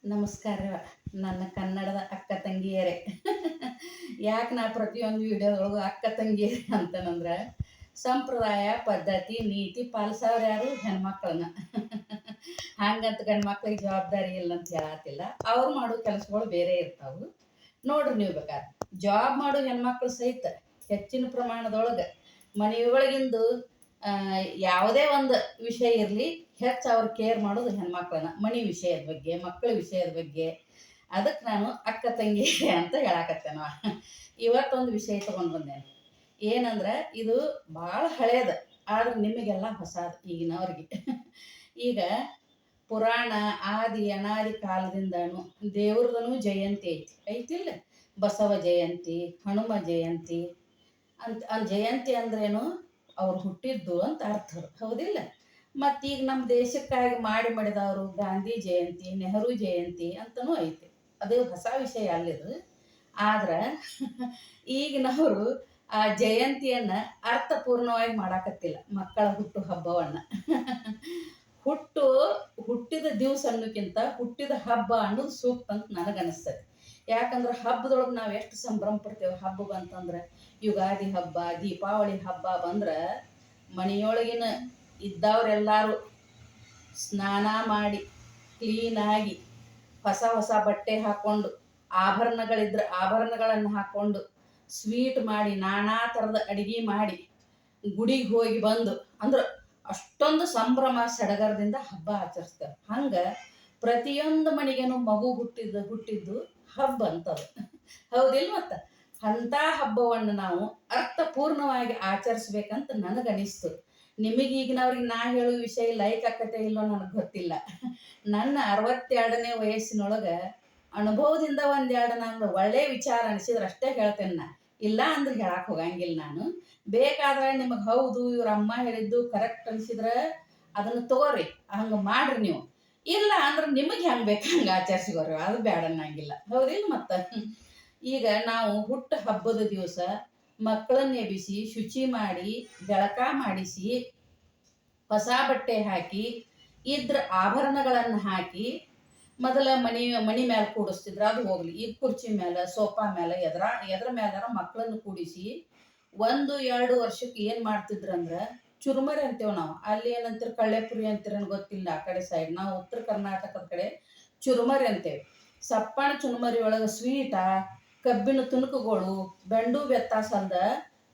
ನಮಸ್ಕಾರ ನನ್ನ ಕನ್ನಡದ ಅಕ್ಕ ತಂಗಿಯರೇ. ಯಾಕೆ ನಾ ಪ್ರತಿಯೊಂದು ವಿಡಿಯೋದೊಳಗೂ ಅಕ್ಕ ತಂಗಿಯರೇ ಅಂತನಂದ್ರೆ ಸಂಪ್ರದಾಯ ಪದ್ಧತಿ ನೀತಿ ಪಾಲಿಸೋರು ಯಾರು ಹೆಣ್ಮಕ್ಳನ್ನ. ಹಂಗಂತ ಗಂಡು ಮಕ್ಳಿಗೆ ಜವಾಬ್ದಾರಿ ಇಲ್ಲ ಅಂತ ಹೇಳತ್ತಿಲ್ಲ. ಅವ್ರು ಮಾಡೋ ಕೆಲಸಗಳು ಬೇರೆ ಇರ್ತಾವೆ. ನೋಡ್ರಿ ನೀವು ಬೇಕಾದ್ರೆ ಜಾಬ್ ಮಾಡೋ ಹೆಣ್ಮಕ್ಳು ಸಹಿತ ಹೆಚ್ಚಿನ ಪ್ರಮಾಣದೊಳಗೆ ಮನೆಯೊಳಗಿಂದು ಯಾವುದೇ ಒಂದು ವಿಷಯ ಇರಲಿ ಹೆಚ್ಚು ಅವ್ರು ಕೇರ್ ಮಾಡೋದು ಹೆಣ್ಮಕ್ಳನ್ನ, ಮನೆ ವಿಷಯದ ಬಗ್ಗೆ ಮಕ್ಕಳ ವಿಷಯದ ಬಗ್ಗೆ. ಅದಕ್ಕೆ ನಾನು ಅಕ್ಕ ತಂಗಿ ಅಂತ ಹೇಳಕತ್ತೇನವ. ಇವತ್ತೊಂದು ವಿಷಯ ತೊಗೊಂಡು ಬಂದೇನೆ. ಏನಂದ್ರೆ ಇದು ಭಾಳ ಹಳೇದು, ಆದ್ರೆ ನಿಮಗೆಲ್ಲ ಹೊಸದು ಈಗಿನವ್ರಿಗೆ. ಈಗ ಪುರಾಣ ಆದಿ ಅನಾದಿ ಕಾಲದಿಂದನೂ ದೇವ್ರದೂ ಜಯಂತಿ ಐತಿಲ್ಲ. ಬಸವ ಜಯಂತಿ, ಹನುಮ ಜಯಂತಿ ಅಂತ ಜಯಂತಿ ಅಂದ್ರೇನು ಅವ್ರು ಹುಟ್ಟಿದ್ದು ಅಂತ ಅರ್ಥ, ಹೌದಿಲ್ಲ. ಮತ್ತೀಗ ನಮ್ಮ ದೇಶಕ್ಕಾಗಿ ಮಾಡಿದವರು ಗಾಂಧಿ ಜಯಂತಿ, ನೆಹರು ಜಯಂತಿ ಅಂತನೂ ಐತಿ. ಅದು ಹೊಸ ವಿಷಯ ಅಲ್ಲಿದು. ಆದ್ರೆ ಈಗಿನವರು ಆ ಜಯಂತಿಯನ್ನು ಅರ್ಥಪೂರ್ಣವಾಗಿ ಮಾಡಾಕತ್ತಿಲ್ಲ. ಮಕ್ಕಳ ಹುಟ್ಟು ಹಬ್ಬವನ್ನು ಹುಟ್ಟಿದ ದಿವಸ ಅನ್ನೋಕ್ಕಿಂತ ಹುಟ್ಟಿದ ಹಬ್ಬ ಅನ್ನೋದು ಸೂಕ್ತ ಅಂತ ನನಗನ್ನಿಸ್ತದೆ. ಯಾಕಂದ್ರೆ ಹಬ್ಬದೊಳಗೆ ನಾವು ಎಷ್ಟು ಸಂಭ್ರಮ ಪಡ್ತೇವೆ. ಹಬ್ಬ ಬಂತಂದ್ರೆ ಯುಗಾದಿ ಹಬ್ಬ, ದೀಪಾವಳಿ ಹಬ್ಬ ಬಂದ್ರೆ ಮನೆಯೊಳಗಿನ ಇದ್ದವರೆಲ್ಲರೂ ಸ್ನಾನ ಮಾಡಿ ಕ್ಲೀನಾಗಿ ಹೊಸ ಹೊಸ ಬಟ್ಟೆ ಹಾಕ್ಕೊಂಡು ಆಭರಣಗಳಿದ್ರೆ ಆಭರಣಗಳನ್ನು ಹಾಕ್ಕೊಂಡು ಸ್ವೀಟ್ ಮಾಡಿ ನಾನಾ ಥರದ ಅಡುಗೆ ಮಾಡಿ ಗುಡಿಗೆ ಹೋಗಿ ಬಂದು ಅಂದ್ರೆ ಅಷ್ಟೊಂದು ಸಂಭ್ರಮ ಸಡಗರದಿಂದ ಹಬ್ಬ ಆಚರಿಸ್ತೇವೆ. ಹಂಗೆ ಪ್ರತಿಯೊಂದು ಮನೆಗೇನು ಮಗು ಹುಟ್ಟಿದ್ದು ಹಬ್ಬ ಅಂತದು, ಹೌದಿಲ್ಲ. ಮತ್ತು ಅಂಥ ಹಬ್ಬವನ್ನು ನಾವು ಅರ್ಥಪೂರ್ಣವಾಗಿ ಆಚರಿಸ್ಬೇಕಂತ ನನಗನಿಸ್ತು. ನಿಮಗೀಗಿನವ್ರಿಗೆ ನಾ ಹೇಳೋ ವಿಷಯ ಲೈಕ್ ಆಕತೆ ಇಲ್ಲೋ ನನಗೆ ಗೊತ್ತಿಲ್ಲ. ನನ್ನ 62ನೇ ವಯಸ್ಸಿನೊಳಗೆ ಅನುಭವದಿಂದ ಒಂದೆರಡು ನಾನು ಒಳ್ಳೆಯ ವಿಚಾರ ಅನಿಸಿದ್ರೆ ಅಷ್ಟೇ ಹೇಳ್ತೇನೆ. ನಾ ಇಲ್ಲ ಅಂದ್ರೆ ಹೇಳಕ್ಕೆ ಹೋಗಂಗಿಲ್ಲ ನಾನು. ಬೇಕಾದ್ರೆ ನಿಮಗೆ ಹೌದು ಇವ್ರ ಅಮ್ಮ ಹೇಳಿದ್ದು ಕರೆಕ್ಟ್ ಅನಿಸಿದ್ರೆ ಅದನ್ನು ತಗೋರಿ, ಹಂಗೆ ಮಾಡ್ರಿ ನೀವು. ಇಲ್ಲ ಅಂದ್ರೆ ನಿಮಗೆ ಹೆಂಗೆ ಬೇಕು ಹಂಗೆ ಆಚರಿಸ್ಕೋರಿ, ಅದು ಬೇಡ ಅನ್ನಂಗಿಲ್ಲ, ಹೌದಿಲ್ಲ. ಮತ್ತು ಈಗ ನಾವು ಹುಟ್ಟು ಹಬ್ಬದ ದಿವಸ ಮಕ್ಕಳನ್ನ ಎಬ್ಬಿಸಿ ಶುಚಿ ಮಾಡಿ ಜಳಕ ಮಾಡಿಸಿ ಹೊಸ ಬಟ್ಟೆ ಹಾಕಿ ಇದ್ರ ಆಭರಣಗಳನ್ನು ಹಾಕಿ ಮೊದಲ ಮಣಿ ಮೇಲೆ ಕೂಡಿಸ್ತಿದ್ರು, ಅದು ಹೋಗ್ಲಿ. ಈಗ ಕುರ್ಚಿ ಮೇಲೆ ಸೋಫಾ ಮೇಲೆ ಎದ್ರ ಮೇಲಾರ ಮಕ್ಕಳನ್ನು ಕೂಡಿಸಿ 1-2 ವರ್ಷಕ್ಕೆ ಏನು ಮಾಡ್ತಿದ್ರಂದ್ರೆ ಚುರುಮರಿ ಅಂತೇವೆ ನಾವು. ಅಲ್ಲಿ ಏನಂತೀರಿ ಕಳ್ಳೆಪುರಿ ಅಂತೀರ ಗೊತ್ತಿಲ್ಲ. ಆ ಕಡೆ ಸೈಡ್ ನಾವು ಉತ್ತರ ಕರ್ನಾಟಕದ ಕಡೆ ಚುರುಮರಿ ಅಂತೇವೆ. ಸಪ್ಪಣ ಚುರುಮರಿ ಒಳಗೆ ಸ್ವೀಟ, ಕಬ್ಬಿನ ತುಣುಕುಗಳು, ಬೆಂಡು ಬೆತ್ತಾಸಲ್ದ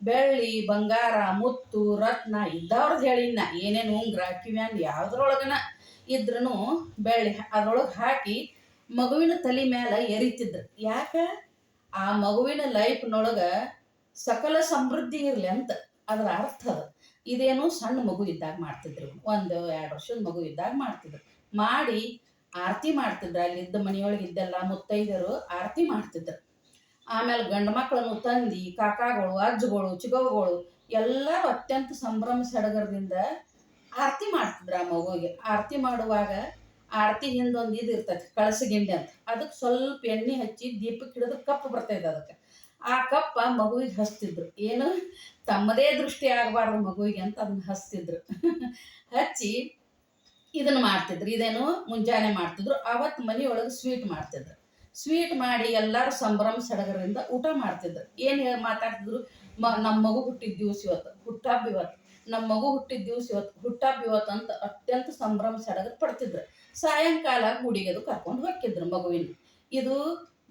ಬೆಳ್ಳಿ ಬಂಗಾರ ಮುತ್ತು ರತ್ನ ಇದ್ದವ್ರದ್ದು ಹೇಳಿನ ಏನೇನು ಉಂಗ್ರ ಕಿವ್ಯಾನ್ ಯಾವುದ್ರೊಳಗನ ಇದ್ರೂ ಬೆಳ್ಳಿ ಅದ್ರೊಳಗೆ ಹಾಕಿ ಮಗುವಿನ ತಲೆ ಮೇಲೆ ಎರಿತಿದ್ರು. ಯಾಕೆ? ಆ ಮಗುವಿನ ಲೈಫ್ನೊಳಗೆ ಸಕಲ ಸಮೃದ್ಧಿ ಇರಲಿ ಅಂತ ಅದರ ಅರ್ಥ ಅದು. ಇದೇನು ಸಣ್ಣ ಮಗು ಇದ್ದಾಗ ಮಾಡ್ತಿದ್ರು, 1-2 ವರ್ಷದ ಮಗು ಇದ್ದಾಗ ಮಾಡ್ತಿದ್ರು. ಮಾಡಿ ಆರತಿ ಮಾಡ್ತಿದ್ರು. ಅಲ್ಲಿದ್ದ ಮನೆಯೊಳಗೆ ಇದ್ದೆಲ್ಲ ಮುತ್ತೈದರು ಆರತಿ ಮಾಡ್ತಿದ್ರು. ಆಮೇಲೆ ಗಂಡು ಮಕ್ಕಳನ್ನು ತಂದು ಕಾಕಾಗಳು ಅಜ್ಜಗಳು ಚಿಗವುಗಳು ಎಲ್ಲರೂ ಅತ್ಯಂತ ಸಂಭ್ರಮ ಸಡಗರದಿಂದ ಆರತಿ ಮಾಡ್ತಿದ್ರು. ಆ ಮಗುವಿಗೆ ಆರತಿ ಮಾಡುವಾಗ ಆರತಿ ಹಿಂದೊಂದು ಇದು ಇರ್ತೈತಿ ಕಳಸಗಿಂಡಿ ಅಂತ, ಅದಕ್ಕೆ ಸ್ವಲ್ಪ ಎಣ್ಣೆ ಹಚ್ಚಿ ದೀಪಕ್ಕೆ ಹಿಡಿದು ಕಪ್ಪು ಬರ್ತೈತೆ. ಅದಕ್ಕೆ ಆ ಕಪ್ಪ ಮಗುವಿಗೆ ಹಚ್ತಿದ್ರು. ಏನು ತಮ್ಮದೇ ದೃಷ್ಟಿ ಆಗಬಾರ್ದು ಮಗುವಿಗೆ ಅಂತ ಅದನ್ನ ಹಚ್ತಿದ್ರು. ಹಚ್ಚಿ ಇದನ್ನು ಮಾಡ್ತಿದ್ರು. ಇದೇನು ಮುಂಜಾನೆ ಮಾಡ್ತಿದ್ರು. ಆವತ್ತು ಮನೆಯೊಳಗೆ ಸ್ವೀಟ್ ಮಾಡ್ತಿದ್ರು. ಸ್ವೀಟ್ ಮಾಡಿ ಎಲ್ಲರೂ ಸಂಭ್ರಮ ಸಡಗರದಿಂದ ಊಟ ಮಾಡ್ತಿದ್ರು. ಏನು ಮಾತಾಡ್ತಿದ್ರು? ನಮ್ಮ ಮಗು ಹುಟ್ಟಿದ ದಿವಸ ಇವತ್ತು, ಹುಟ್ಟಹಬ್ಬ ಇವತ್ತು, ನಮ್ಮ ಮಗು ಹುಟ್ಟಿದ ದಿವಸ ಇವತ್ತು, ಹುಟ್ಟಹಬ್ಬ ಇವತ್ತು ಅಂತ ಅತ್ಯಂತ ಸಂಭ್ರಮ ಸಡಗರ ಪಡ್ತಿದ್ರು. ಸಾಯಂಕಾಲ ಗುಡಿಗೆ ಅದು ಕರ್ಕೊಂಡು ಹೋಗ್ತಿದ್ರು ಮಗುವಿನ. ಇದು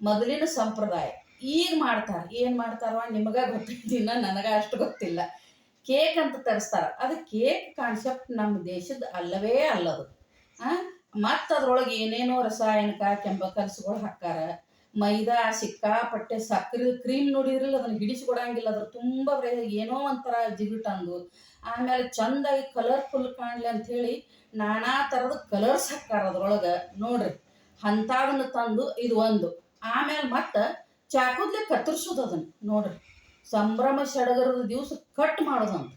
ಮೊದಲಿನ ಸಂಪ್ರದಾಯ. ಈಗ ಮಾಡ್ತಾರೆ. ಏನು ಮಾಡ್ತಾರವ ನಿಮಗೆ ಗೊತ್ತಿದ್ದಿನ, ನನಗೆ ಅಷ್ಟು ಗೊತ್ತಿಲ್ಲ. ಕೇಕ್ ಅಂತ ತರಿಸ್ತಾರ. ಅದು ಕೇಕ್ ಕಾನ್ಸೆಪ್ಟ್ ನಮ್ಮ ದೇಶದ ಅಲ್ಲವೇ ಅಲ್ಲದು. ಮತ್ತು ಅದ್ರೊಳಗೆ ಏನೇನೋ ರಾಸಾಯನಿಕ ಕೆಮಿಕಲ್ಸ್ಗಳು ಹಾಕ್ಕಾರ. ಮೈದಾ ಸಿಕ್ಕಾಪಟ್ಟೆ ಸಕ್ಕರೆ ಕ್ರೀಮ್ ನೋಡಿದ್ರಲ್ಲ, ಅದನ್ನು ಹಿಡಿಸ್ಕೊಡಂಗಿಲ್ಲ. ಅದ್ರ ತುಂಬ ಏನೋ ಒಂಥರ ಜಿಗುಟಂದು. ಆಮೇಲೆ ಚೆಂದಾಗಿ ಕಲರ್ಫುಲ್ ಕಾಣಲಿ ಅಂಥೇಳಿ ನಾನಾ ಥರದ ಕಲರ್ಸ್ ಹಾಕ್ಕಾರ ಅದ್ರೊಳಗೆ. ನೋಡ್ರಿ ಅಂಥದನ್ನು ತಂದು ಇದು ಒಂದು. ಆಮೇಲೆ ಮತ್ತು ಚಾಕುದ್ಲೆ ಕತ್ತರಿಸೋದು ಅದನ್ನು ನೋಡ್ರಿ. ಸಂಭ್ರಮ ಸಡಗರದ ದಿವಸ ಕಟ್ ಮಾಡೋದಂತ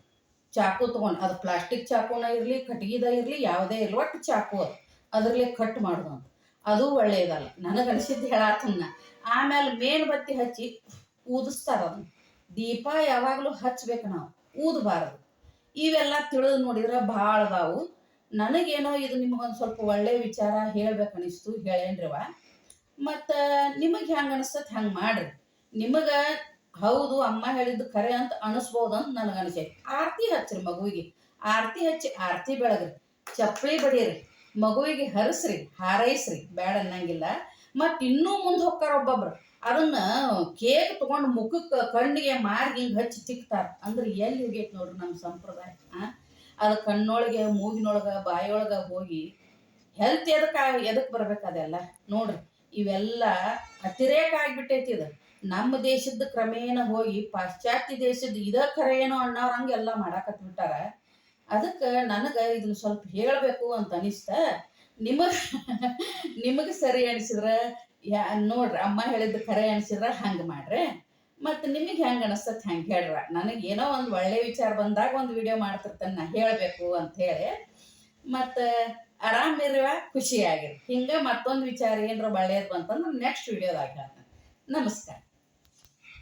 ಚಾಕು ತೊಗೊಂಡು. ಅದು ಪ್ಲಾಸ್ಟಿಕ್ ಚಾಕುನ ಇರಲಿ ಕಟ್ಗಿದ ಇರಲಿ ಯಾವುದೇ ಇರಲಿ, ಒಟ್ಟು ಚಾಕು ಅದು ಅದರಲ್ಲೇ ಕಟ್ ಮಾಡೋದಂತ. ಅದು ಒಳ್ಳೆಯದಲ್ಲ ನನಗನ್ಸಿದ್ದು ಹೇಳತ್ತನ್ನ. ಆಮೇಲೆ ಮೇಣಬತ್ತಿ ಹಚ್ಚಿ ಊದಿಸ್ತಾರೆ ಅದನ್ನು. ದೀಪ ಯಾವಾಗಲೂ ಹಚ್ಬೇಕು ನಾವು, ಊದಬಾರದು. ಇವೆಲ್ಲ ತಿಳಿದು ನೋಡಿದ್ರೆ ಭಾಳ ಅದಾವು. ನನಗೇನೋ ಇದು ನಿಮಗೊಂದು ಸ್ವಲ್ಪ ಒಳ್ಳೆ ವಿಚಾರ ಹೇಳ್ಬೇಕನಿಸ್ತು ಹೇಳೇನ್ರಿವ. ಮತ್ತು ನಿಮಗೆ ಹೆಂಗೆ ಅನಿಸ್ತದೆ ಹಂಗೆ ಮಾಡ್ರಿ. ನಿಮಗೆ ಹೌದು ಅಮ್ಮ ಹೇಳಿದ್ದು ಖರೆ ಅಂತ ಅನಿಸ್ಬೋದು ಅಂತ ನನಗೆ ಅನಿಸೈತಿ. ಆರತಿ ಹಚ್ಚಿರಿ ಮಗುವಿಗೆ, ಆರತಿ ಹಚ್ಚಿ ಆರತಿ ಬೆಳಗ್ರಿ, ಚಪ್ಪಲಿ ಬಡೀರಿ, ಮಗುವಿಗೆ ಹರಿಸ್ರಿ, ಹಾರೈಸ್ರಿ, ಬೇಡ ಅನ್ನಂಗಿಲ್ಲ. ಮತ್ತು ಇನ್ನೂ ಮುಂದೆ ಹೋಗ್ತಾರ ಒಬ್ಬೊಬ್ರು, ಅದನ್ನ ಕೇಕ್ ತೊಗೊಂಡು ಮುಖಕ್ಕೆ ಕಣ್ಣಿಗೆ ಮಾರ್ಗಿ ಹಿಂಗೆ ಹಚ್ಚಿ ತಿಕ್ತಾರ. ಅಂದ್ರೆ ಎಲ್ಲಿ ಹೋಗೈತೆ ನೋಡ್ರಿ ನಮ್ಮ ಸಂಪ್ರದಾಯ. ಅದು ಕಣ್ಣೊಳಗೆ ಮೂಗಿನೊಳಗೆ ಬಾಯಿಯೊಳಗೆ ಹೋಗಿ ಹೆಲ್ತ್ ಎದಕ್ಕೆ ಬರ್ಬೇಕು ಅದೆಲ್ಲ ನೋಡ್ರಿ. ಇವೆಲ್ಲ ಅತಿರೇಕ ಆಗ್ಬಿಟ್ಟೈತಿ. ಇದು ನಮ್ಮ ದೇಶದ ಕ್ರಮೇಣ ಹೋಗಿ ಪಾಶ್ಚಾತ್ಯ ದೇಶದ ಇದ ಖರೆ ಏನೋ ಅಣ್ಣವ್ರಂಗೆ ಎಲ್ಲ ಮಾಡಾಕತ್ಬಿಟ್ಟಾರ. ಅದಕ್ಕೆ ನನಗೆ ಇದನ್ನ ಸ್ವಲ್ಪ ಹೇಳಬೇಕು ಅಂತ ಅನಿಸ್ತ. ನಿಮಗೆ ಸರಿ ಅನಿಸಿದ್ರೆ ನೋಡ್ರಿ, ಅಮ್ಮ ಹೇಳಿದ್ದು ಖರೆ ಅನಿಸಿದ್ರೆ ಹಂಗೆ ಮಾಡ್ರಿ. ಮತ್ತು ನಿಮಗೆ ಹೆಂಗೆ ಅನಿಸ್ತದೆ ಹಂಗೆ ಹೇಳ್ರ. ನನಗೆ ಏನೋ ಒಂದು ಒಳ್ಳೆ ವಿಚಾರ ಬಂದಾಗ ಒಂದು ವಿಡಿಯೋ ಮಾಡ್ತಿರ್ತಾನೆ ನಾ ಹೇಳಬೇಕು ಅಂಥೇಳಿ. ಮತ್ತು ಆರಾಮಿರುವ ಖುಷಿಯಾಗಿರಿ. ಹಿಂಗೆ ಮತ್ತೊಂದು ವಿಚಾರ ಏನಾರ ಒಳ್ಳೇದು ಬಂತಂದ್ರೆ ನೆಕ್ಸ್ಟ್ ವಿಡಿಯೋದಾಗ ಹೇಳ್ತೇನೆ. ನಮಸ್ಕಾರ.